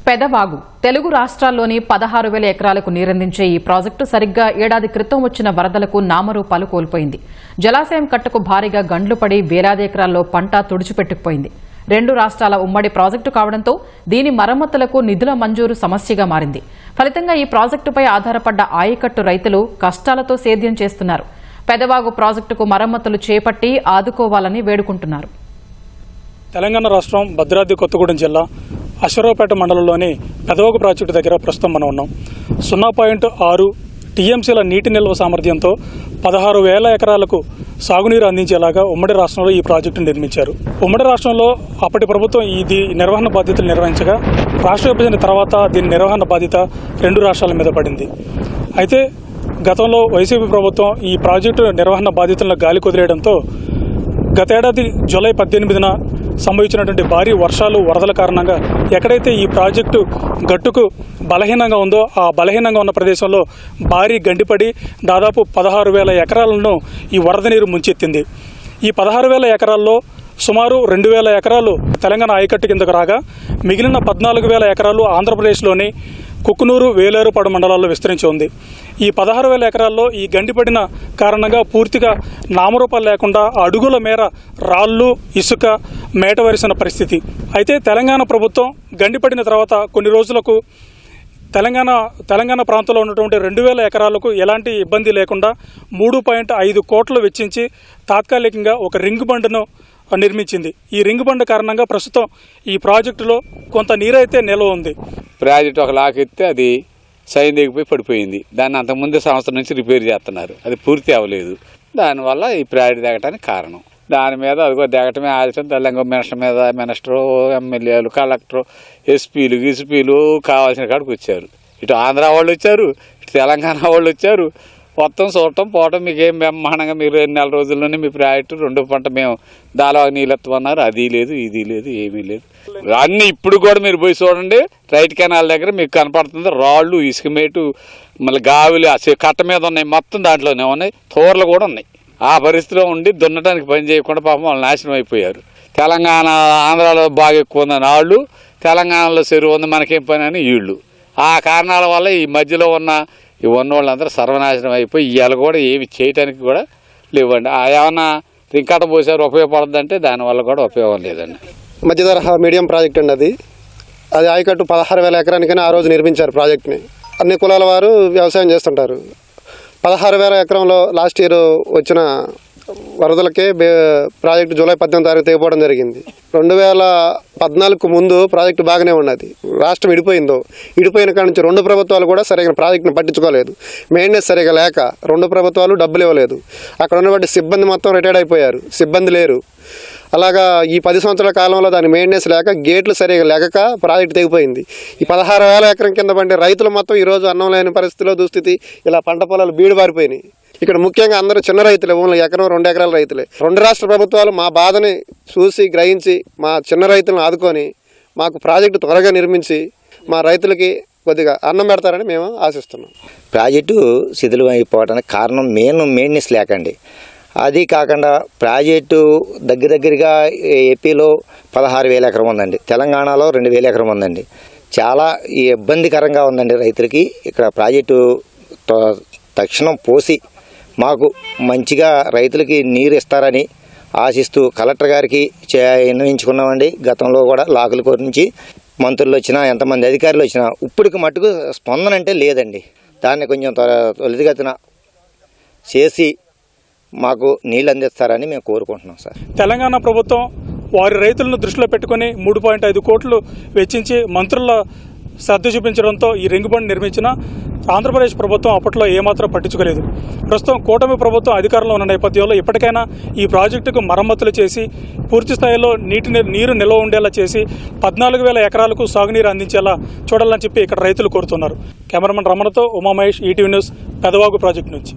పెదవాగు తెలుగు రాష్ట్రాల్లోని 16,000 ఎకరాలకు నీరందించే ఈ ప్రాజెక్టు సరిగ్గా ఏడాది క్రితం వచ్చిన వరదలకు నామరూపాలు కోల్పోయింది. జలాశయం కట్టకు భారీగా గండ్లు పడి వేలాది ఎకరాల్లో పంట తుడిచిపెట్టుకుపోయింది. రెండు రాష్ట్రాల ఉమ్మడి ప్రాజెక్టు కావడంతో దీని మరమ్మతులకు నిధుల మంజూరు సమస్యగా మారింది. ఫలితంగా ఈ ప్రాజెక్టుపై ఆధారపడ్డ ఆయకట్టు రైతులు కష్టాలతో సేద్యం చేస్తున్నారు. పెదవాగు ప్రాజెక్టుకు మరమ్మతులు చేపట్టి ఆదుకోవాలని వేడుకుంటున్నారు. తెలంగాణ రాష్ట్రం భద్రాద్రి కొత్తగూడెం జిల్లా అశ్వరావుపేట మండలంలోని పెదవాగు ప్రాజెక్టు దగ్గర ప్రస్తుతం మనం ఉన్నాం. 0.6 టీఎంసీల నీటి నిల్వ సామర్థ్యంతో 16,000 ఎకరాలకు సాగునీరు అందించేలాగా ఉమ్మడి రాష్ట్రంలో ఈ ప్రాజెక్టు నిర్మించారు. ఉమ్మడి రాష్ట్రంలో అప్పటి ప్రభుత్వం ఇది నిర్వహణ బాధ్యతలు నిర్వహించగా రాష్ట్ర విభజన తర్వాత దీని నిర్వహణ బాధ్యత రెండు రాష్ట్రాల మీద పడింది. అయితే గతంలో వైసీపీ ప్రభుత్వం ఈ ప్రాజెక్టు నిర్వహణ బాధ్యతలను గాలి కుదిరేయడంతో గతేడాది జూలై 18న సంభవించినటువంటి భారీ వర్షాలు వరదల కారణంగా ఎక్కడైతే ఈ ప్రాజెక్టు గట్టుకు బలహీనంగా ఉందో ఆ బలహీనంగా ఉన్న ప్రదేశంలో భారీ గండిపడి దాదాపు 16,000 ఎకరాలను ఈ వరద నీరు ముంచెత్తింది. ఈ 16,000 ఎకరాల్లో సుమారు 2,000 ఎకరాలు తెలంగాణ ఆయకట్టు కిందకు రాగా మిగిలిన 14,000 ఎకరాలు ఆంధ్రప్రదేశ్లోని కుక్కునూరు, వేలేరుపాడు మండలాల్లో విస్తరించి ఉంది. ఈ 16,000 ఎకరాల్లో ఈ గండిపడిన కారణంగా పూర్తిగా నామరూపాలు లేకుండా అడుగుల మేర రాళ్ళు, ఇసుక మేట వరిసిన పరిస్థితి. అయితే తెలంగాణ ప్రభుత్వం గండిపడిన తర్వాత కొన్ని రోజులకు తెలంగాణ ప్రాంతంలో ఉన్నటువంటి 2,000 ఎకరాలకు ఎలాంటి ఇబ్బంది లేకుండా 3.5 కోట్లు వెచ్చించి తాత్కాలికంగా ఒక రింగ్ బండ్ను నిర్మించింది. ఈ రింగ్ బండ్ కారణంగా ప్రస్తుతం ఈ ప్రాజెక్టులో కొంత నీరైతే నిల్వ ఉంది. ప్రాజెక్టు ఒక లాకెత్తే అది సైన్ దిగిపోయి పడిపోయింది. దాన్ని అంతకుముందు సంవత్సరం నుంచి రిపేర్ చేస్తున్నారు, అది పూర్తి అవ్వలేదు. దానివల్ల ఈ ప్రాజెక్టు దిగటానికి కారణం. దాని మీద అదిగో దిగటమే ఆలస్యం. తెలంగాణ మినిస్టరు, ఎమ్మెల్యేలు, కలెక్టరు, ఎస్పీలు, గిస్పీలు కావాల్సిన కాడికి వచ్చారు. ఇటు ఆంధ్ర వాళ్ళు వచ్చారు, ఇటు తెలంగాణ వాళ్ళు వచ్చారు. మొత్తం చూడటం పోవటం మీకేం బ్రహ్మాండంగా మీరు 2 నెలల రోజుల్లోనే మీ ప్రాజెక్టు 2 పంట మేము దాలవాగా నీళ్ళెత్తమన్నారు. అది లేదు, ఇది లేదు, ఏమీ లేదు. అన్నీ ఇప్పుడు కూడా మీరు పోయి చూడండి, రైట్ కెనాల్ దగ్గర మీకు కనపడుతుంది రాళ్ళు, ఇసుకమేటు, మళ్ళీ గావిలు కట్ట మీద ఉన్నాయి, మొత్తం దాంట్లోనే ఉన్నాయి. తోరలు కూడా ఉన్నాయి. ఆ పరిస్థితిలో ఉండి దున్నటానికి పని చేయకుండా పాపం వాళ్ళు నాశనం అయిపోయారు. తెలంగాణ, ఆంధ్రాలో బాగా ఎక్కువ ఉందని వాళ్ళు, తెలంగాణలో చెరువు ఉంది మనకేం పని అని వీళ్ళు. ఆ కారణాల వల్ల ఈ మధ్యలో ఉన్న వాళ్ళందరూ సర్వనాశనం అయిపోయి ఇవాళ కూడా ఏమి చేయటానికి కూడా లేవండి. ఏమన్నా రింకాట పోసారు ఉపయోగపడుతుందంటే దానివల్ల కూడా ఉపయోగం లేదండి. మధ్య తరహా మీడియం ప్రాజెక్ట్ అండి. అది ఆయకట్టు 16,000 ఎకరానికైనా ఆ రోజు నిర్మించారు ప్రాజెక్ట్ని. అన్ని కులాల వారు వ్యవసాయం చేస్తుంటారు. 16,000 ఎకరంలో లాస్ట్ ఇయర్ వచ్చిన వరదలకే ప్రాజెక్టు జూలై 18వ తారీఖు తెగిపోవడం జరిగింది. 2014కు ముందు ప్రాజెక్టు బాగానే ఉన్నది. రాష్ట్రం విడిపోయిన కాడి నుంచి రెండు ప్రభుత్వాలు కూడా సరిగ్గా ప్రాజెక్టును పట్టించుకోలేదు. మెయింటెనెన్స్ సరిగా లేక రెండు ప్రభుత్వాలు డబ్బులు ఇవ్వలేదు. అక్కడ ఉన్నటువంటి సిబ్బంది మొత్తం రిటైర్డ్ అయిపోయారు, సిబ్బంది లేరు. అలాగా ఈ 10 సంవత్సరాల కాలంలో దాని మెయింటెనెన్స్ లేక, గేట్లు సరిగా లేక ప్రాజెక్టు తెగిపోయింది. ఈ 16,000 ఎకరం కింద పండే రైతులు మొత్తం ఈరోజు అన్నం లేని పరిస్థితిలో దుస్థితి. ఇలా పంట పొలాలు బీడు బారిపోయినాయి. ఇక్కడ ముఖ్యంగా అందరూ చిన్న రైతులే, ఓన్లీ 1-2 ఎకరాల రైతులే. రెండు రాష్ట్ర ప్రభుత్వాలు మా బాధని చూసి గ్రహించి మా చిన్న రైతులను ఆదుకొని మాకు ప్రాజెక్టు త్వరగా నిర్మించి మా రైతులకి కొద్దిగా అన్నం పెడతారని మేము ఆశిస్తున్నాం. ప్రాజెక్టు శిథిలం అయిపోవడానికి కారణం మెయింటెనెన్స్ లేకండి. అది కాకుండా ప్రాజెక్టు దగ్గరగా ఏపీలో 16,000 ఎకరం ఉందండి, తెలంగాణలో 2,000 ఎకరం ఉందండి. చాలా ఇబ్బందికరంగా ఉందండి రైతులకి. ఇక్కడ ప్రాజెక్టు తక్షణం పోసి మాకు మంచిగా రైతులకి నీరు ఇస్తారని ఆశిస్తూ కలెక్టర్ గారికి విన్నవించుకున్నామండి. గతంలో కూడా లాకుల కోరి నుంచి మంత్రులు వచ్చినా, ఎంతమంది అధికారులు వచ్చినా ఇప్పటికి మట్టుకు స్పందన అంటే లేదండి. దాన్ని కొంచెం త్వరితగతిన చేసి మాకు నీళ్ళు అందిస్తారని మేము కోరుకుంటున్నాం సార్. తెలంగాణ ప్రభుత్వం వారి రైతులను దృష్టిలో పెట్టుకుని 3.5 కోట్లు వెచ్చించి మంత్రుల శ్రద్ధ చూపించడంతో ఈ రింగ్ బండ్ నిర్మించిన ఆంధ్రప్రదేశ్ ప్రభుత్వం అప్పట్లో ఏమాత్రం పట్టించుకోలేదు. ప్రస్తుతం కూటమి ప్రభుత్వం అధికారంలో ఉన్న నేపథ్యంలో ఇప్పటికైనా ఈ ప్రాజెక్టుకు మరమ్మతులు చేసి పూర్తి స్థాయిలో నీరు నిల్వ ఉండేలా చేసి 14,000 ఎకరాలకు సాగునీరు అందించేలా చూడాలని చెప్పి ఇక్కడ రైతులు కోరుతున్నారు. కెమెరామెన్ రమణతో Umamahesh, ETV news, Peddavagu project నుంచి.